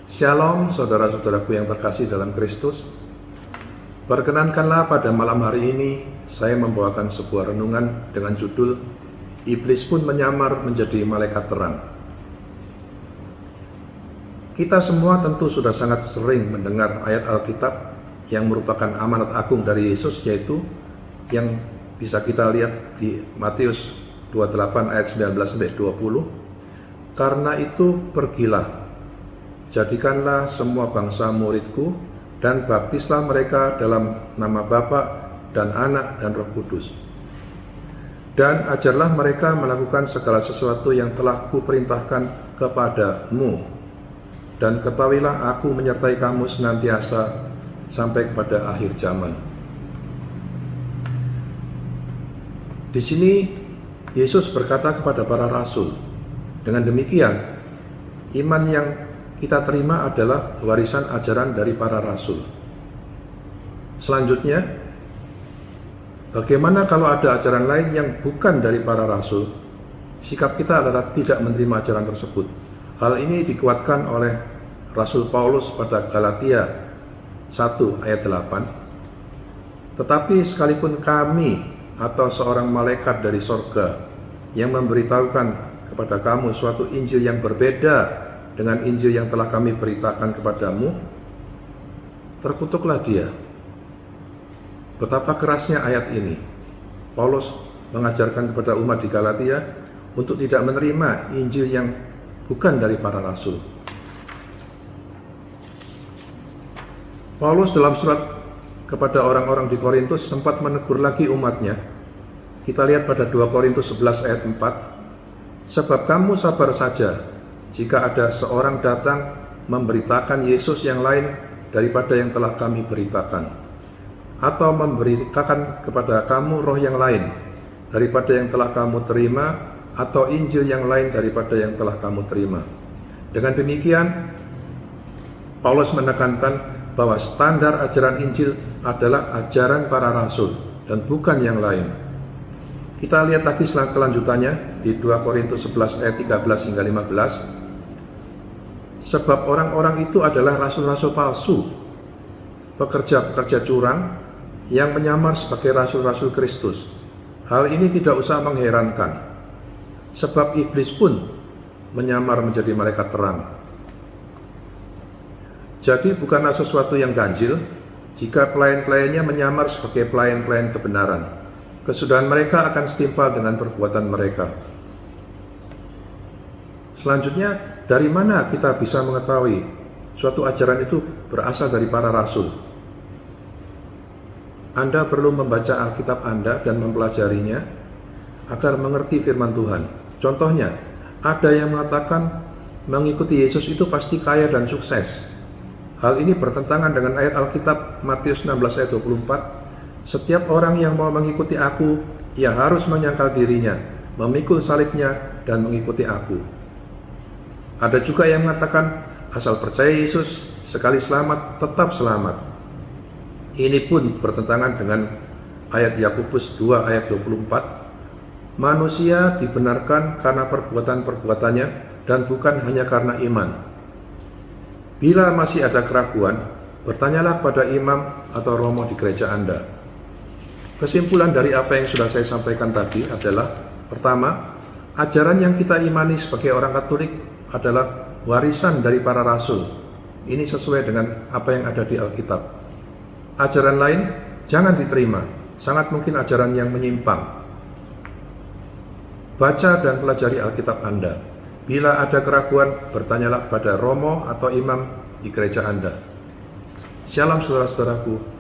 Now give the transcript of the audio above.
Shalom saudara-saudaraku yang terkasih dalam Kristus. Perkenankanlah pada malam hari ini saya membawakan sebuah renungan dengan judul Iblis pun menyamar menjadi malaikat terang. Kita semua tentu sudah sangat sering mendengar ayat Alkitab yang merupakan amanat agung dari Yesus, yaitu yang bisa kita lihat di Matius 28 ayat 19-20. Karena itu pergilah, jadikanlah semua bangsa muridku dan baptislah mereka dalam nama Bapa dan Anak dan Roh Kudus. Dan ajarlah mereka melakukan segala sesuatu yang telah kuperintahkan kepadamu. Dan ketahuilah aku menyertai kamu senantiasa sampai kepada akhir zaman. Di sini Yesus berkata kepada para rasul, dengan demikian iman yang kita terima adalah warisan ajaran dari para rasul. Selanjutnya, bagaimana kalau ada ajaran lain yang bukan dari para rasul? Sikap kita adalah tidak menerima ajaran tersebut. Hal ini dikuatkan oleh Rasul Paulus pada Galatia 1 ayat 8. Tetapi sekalipun kami atau seorang malaikat dari sorga yang memberitahukan kepada kamu suatu Injil yang berbeda dengan Injil yang telah kami beritakan kepadamu, terkutuklah dia. Betapa kerasnya ayat ini. Paulus mengajarkan kepada umat di Galatia untuk tidak menerima Injil yang bukan dari para rasul. Paulus dalam surat kepada orang-orang di Korintus sempat menegur lagi umatnya. Kita lihat pada 2 Korintus 11 ayat 4. Sebab kamu sabar saja jika ada seorang datang memberitakan Yesus yang lain daripada yang telah kami beritakan, atau memberitakan kepada kamu roh yang lain daripada yang telah kamu terima, atau Injil yang lain daripada yang telah kamu terima. Dengan demikian, Paulus menekankan bahwa standar ajaran Injil adalah ajaran para rasul dan bukan yang lain. Kita lihat lagi kelanjutannya di 2 Korintus 11 ayat 13 hingga 15. Sebab orang-orang itu adalah rasul-rasul palsu, pekerja-pekerja curang yang menyamar sebagai rasul-rasul Kristus. Hal ini tidak usah mengherankan, sebab iblis pun menyamar menjadi malaikat terang. Jadi bukanlah sesuatu yang ganjil jika pelayan-pelayannya menyamar sebagai pelayan-pelayan kebenaran. Kesudahan mereka akan setimpal dengan perbuatan mereka. Selanjutnya, dari mana kita bisa mengetahui suatu ajaran itu berasal dari para rasul? Anda perlu membaca Alkitab Anda dan mempelajarinya agar mengerti firman Tuhan. Contohnya, ada yang mengatakan mengikuti Yesus itu pasti kaya dan sukses. Hal ini bertentangan dengan ayat Alkitab Matius 16 ayat 24. Setiap orang yang mau mengikuti aku, ia harus menyangkal dirinya, memikul salibnya, dan mengikuti aku. Ada juga yang mengatakan, asal percaya Yesus, sekali selamat, tetap selamat. Ini pun bertentangan dengan ayat Yakobus 2 ayat 24. Manusia dibenarkan karena perbuatan-perbuatannya dan bukan hanya karena iman. Bila masih ada keraguan, bertanyalah kepada imam atau romo di gereja Anda. Kesimpulan dari apa yang sudah saya sampaikan tadi adalah, pertama, ajaran yang kita imani sebagai orang Katolik adalah warisan dari para rasul. Ini sesuai dengan apa yang ada di Alkitab. Ajaran lain jangan diterima, sangat mungkin ajaran yang menyimpang. Baca dan pelajari Alkitab Anda. Bila ada keraguan, bertanyalah pada romo atau imam di gereja Anda. Shalom saudara-saudaraku.